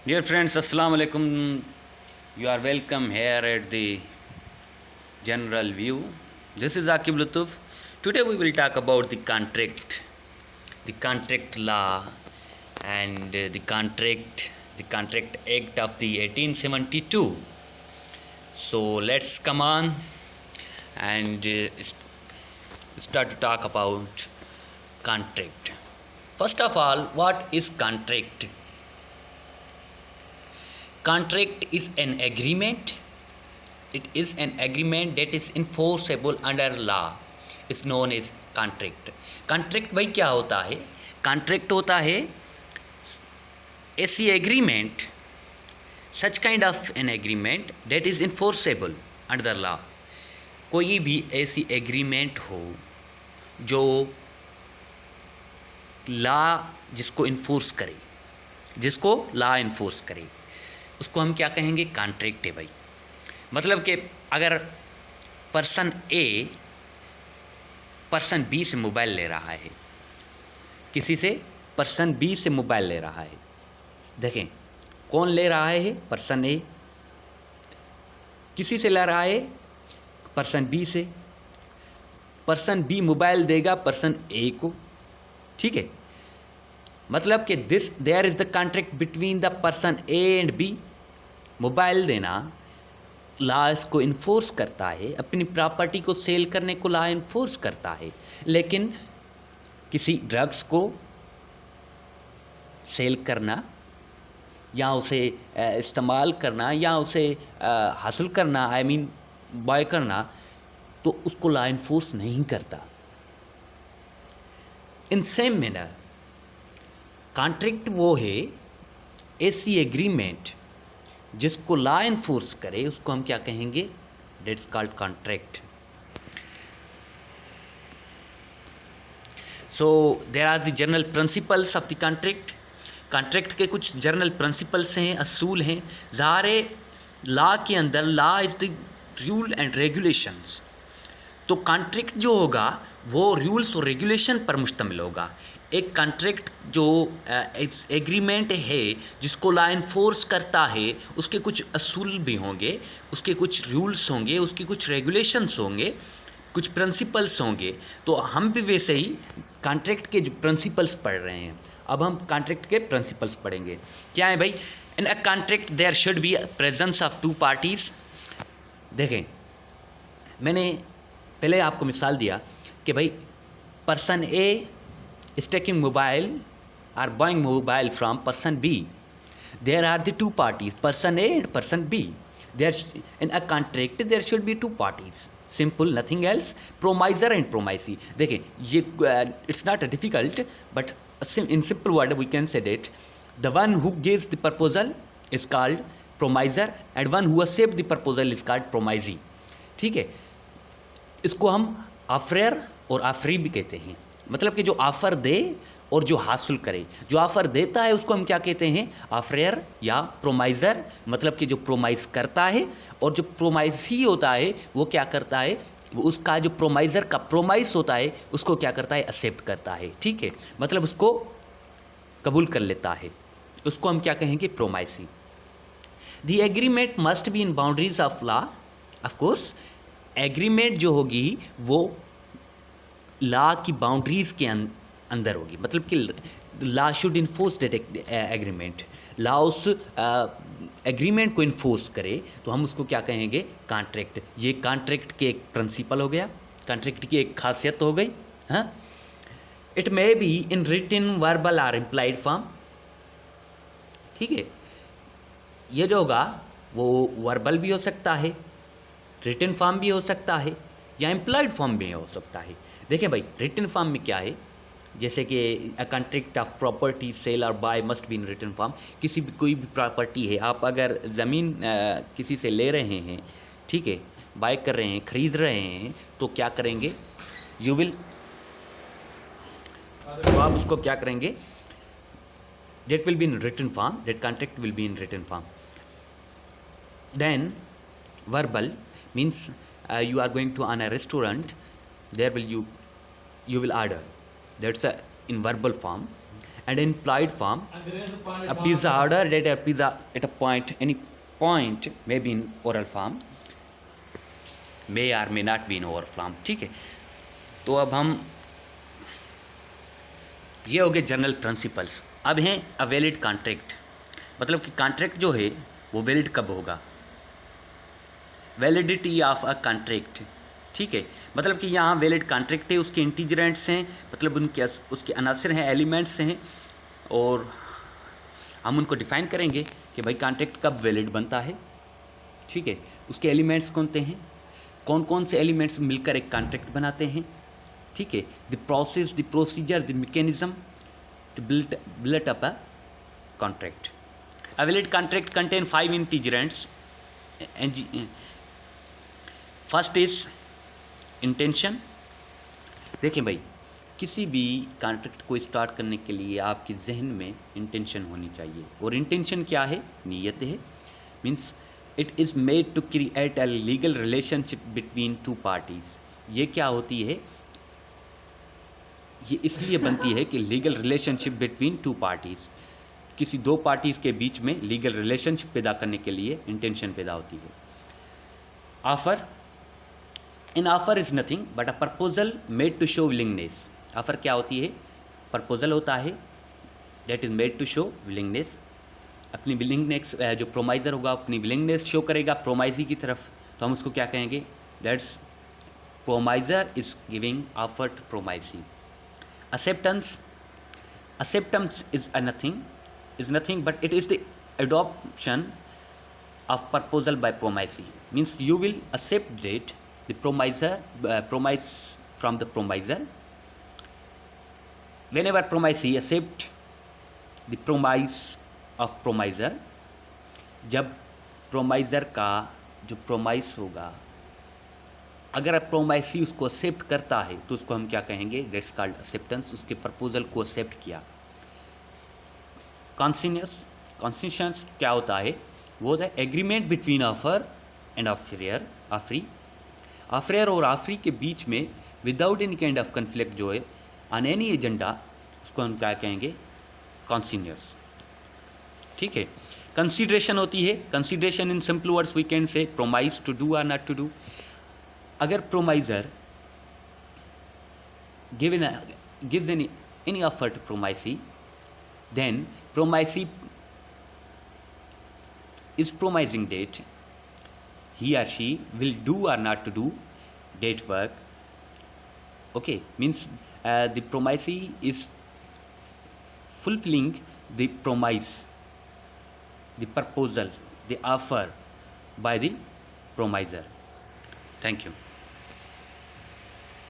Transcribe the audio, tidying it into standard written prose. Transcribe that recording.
Dear friends, Assalamu alaikum. You are welcome here at the general view. This is Akib Lutuf. Today we will talk about the contract law, and the Contract Act of the 1872. So let's come on and start to talk about contract. First of all, what is contract? Contract is an agreement. It is an agreement that is enforceable under law. It's known as contract. Contract भाई क्या होता है? Contract होता है ऐसी agreement, such kind of an agreement that is enforceable under law. कोई भी ऐसी agreement हो जो law जिसको enforce करे, जिसको law enforce करे, उसको हम क्या कहेंगे? कॉन्ट्रैक्ट है भाई। मतलब कि अगर पर्सन ए पर्सन बी से मोबाइल ले रहा है, किसी से पर्सन बी से मोबाइल ले रहा है, देखें कौन ले रहा है? Person A. किसी से ले रहा है? पर्सन बी से। पर्सन बी मोबाइल देगा पर्सन ए को, ठीक है। मतलब कि there is the contract between the person A and B. Mobile देना लॉ इसको इन्फोर्स करता है, अपनी प्रॉपर्टी को सेल करने को लॉ इन्फोर्स करता है, लेकिन किसी ड्रग्स को सेल करना या उसे इस्तेमाल करना या उसे हासिल करना, आई मीन बाय करना, तो उसको लॉ इन्फोर्स नहीं करता। इन सेम मैनर कॉन्ट्रैक्ट वो है ऐसी एग्रीमेंट जिसको लॉ इन्फोर्स करे, उसको हम क्या कहेंगे? That's called contract. So there are the general principles of the contract. Contract के कुछ जनरल प्रिंसिपल्स हैं, असूल हैं। ज़ाहिर लॉ के अंदर law is the rule and regulations. तो कॉन्ट्रैक्ट जो होगा वो रूल्स और रेगुलेशन पर मुश्तमिल होगा। एक कॉन्ट्रैक्ट जो एग्रीमेंट है जिसको लॉ इन्फोर्स करता है, उसके कुछ असूल भी होंगे, उसके कुछ रूल्स होंगे, उसके कुछ रेगुलेशंस होंगे, कुछ प्रिंसिपल्स होंगे। तो हम भी वैसे ही कॉन्ट्रैक्ट के जो प्रिंसिपल्स पढ़ रहे हैं। अब हम कॉन्ट्रैक्ट के प्रिंसिपल्स पढ़ेंगे। क्या है भाई? In a contract there should be presence of two parties. देखें, मैंने पहले आपको मिसाल दिया कि भाई person A is taking mobile or buying mobile from person B. There are the two parties, person A and person B. There's in a contract there should be two parties. Simple, nothing else. Promiser and promisee. देखिए ये it's not a difficult, but in simple word we can say that the one who gives the proposal is called promiser and one who accepts the proposal is called promisee. ठीक है, इसको हम ऑफरेर और offeree भी कहते हैं। मतलब कि जो ऑफ़र दे और जो हासिल करे। जो ऑफ़र देता है उसको हम क्या कहते हैं? ऑफरेयर या प्रोमाइज़र। मतलब कि जो प्रोमाइज़ करता है, और जो प्रोमाइज़ ही होता है वो क्या करता है? वो उसका जो प्रोमाइज़र का प्रोमाइस होता है उसको क्या करता है? एक्सेप्ट करता है, ठीक है। मतलब उसको कबूल कर लेता है, उसको हम क्या कहेंगे? Promisee. The agreement must be in boundaries of law. Of course agreement जो होगी वो लॉ की बाउंड्रीज़ के अंदर होगी। मतलब कि law should enforce that agreement. Law उस एग्रीमेंट को इन्फोर्स करे तो हम उसको क्या कहेंगे? कॉन्ट्रैक्ट। ये कॉन्ट्रैक्ट के एक प्रिंसिपल हो गया, कॉन्ट्रैक्ट की एक खासियत हो गई। हाँ, it may be in written, verbal और इम्प्लाइड फॉर्म। ठीक है, ये जो होगा वो वर्बल भी हो सकता है, रिटन फॉर्म भी हो सकता है, या इम्प्लाइड फॉर्म भी हो सकता है। देखें भाई, रिटन फॉर्म में क्या है? जैसे कि a contract of property sale और buy must be in written form. किसी भी कोई भी प्रॉपर्टी है, आप अगर ज़मीन किसी से ले रहे हैं, ठीक है, बाय कर रहे हैं, ख़रीद रहे हैं, तो क्या करेंगे? यू विल, तो आप उसको क्या करेंगे? That will be in written form, that contract will be in written form. Then verbal means you are going to on a restaurant, there will you will order, that's a in verbal form. and implied form, a pizza order at a pizza at a point, any point may be in oral form, may or may not be in oral form. ठीक है, तो अब हम ये हो गए general principles. अब हैं अ वैलिड कॉन्ट्रैक्ट, मतलब कि कॉन्ट्रैक्ट जो है वो वैलिड कब होगा, वैलिडिटी ऑफ अ कॉन्ट्रैक्ट. ठीक है, मतलब कि यहाँ वैलिड कॉन्ट्रैक्ट है, उसके इंटीग्रेंट्स हैं, मतलब उनके उसके अनासर हैं, एलिमेंट्स हैं, और हम उनको डिफाइन करेंगे कि भाई कॉन्ट्रैक्ट कब वैलिड बनता है. ठीक है, उसके एलिमेंट्स कौन से हैं, कौन कौन से एलिमेंट्स मिलकर एक कॉन्ट्रैक्ट बनाते हैं. ठीक है, the process, the procedure, the mechanism to build up a contract. A valid contract contain 5 integrants. First is intention. देखें भाई, किसी भी कॉन्ट्रैक्ट को स्टार्ट करने के लिए आपके जहन में इंटेंशन होनी चाहिए, और इंटेंशन क्या है, नीयत है. Means it is made to create a legal relationship between two parties. ये क्या होती है, ये इसलिए बनती है कि legal relationship between two parties, किसी दो पार्टीज़ के बीच में लीगल रिलेशनशिप पैदा करने के लिए इंटेंशन पैदा होती है. Offer, an offer is nothing but a proposal made to show willingness. Offer क्या होती है, प्रपोजल होता है that is made to show willingness. अपनी विलिंगनेस, जो प्रोमाइज़र होगा अपनी विलिंगनेस शो करेगा प्रोमाइजी की तरफ, तो हम उसको क्या कहेंगे, that's promisor is giving offer to promisee. Acceptance, acceptance is nothing but it is the adoption of proposal by promisee. Means you will accept that the promise from the promiser. Whenever promisee accept the promise of promiser, जब promiser का जो promise होगा, अगर प्रोमाइसी उसको accept करता है तो उसको हम क्या कहेंगे, दैट्स कॉल्ड एक्सेप्टेंस. उसके प्रपोजल को एक्सेप्ट किया. कॉन्सिनियस क्या होता है, वो होता है एग्रीमेंट बिटवीन ऑफर एंड ऑफरियर. ऑफरियर और ऑफरी के बीच में without any kind of conflict जो है ऑन एनी एजेंडा, उसको हम क्या कहेंगे, कॉन्सिनियस. ठीक है, कंसीडरेशन होती है. Consideration in simple words we can say promise to do और नॉट टू डू. अगर promisor gives any offer to promisee, then promisee is promising that he or she will do or not to do that work. Okay, means the promisee is fulfilling the promise, the proposal, the offer by the promiser. Thank you.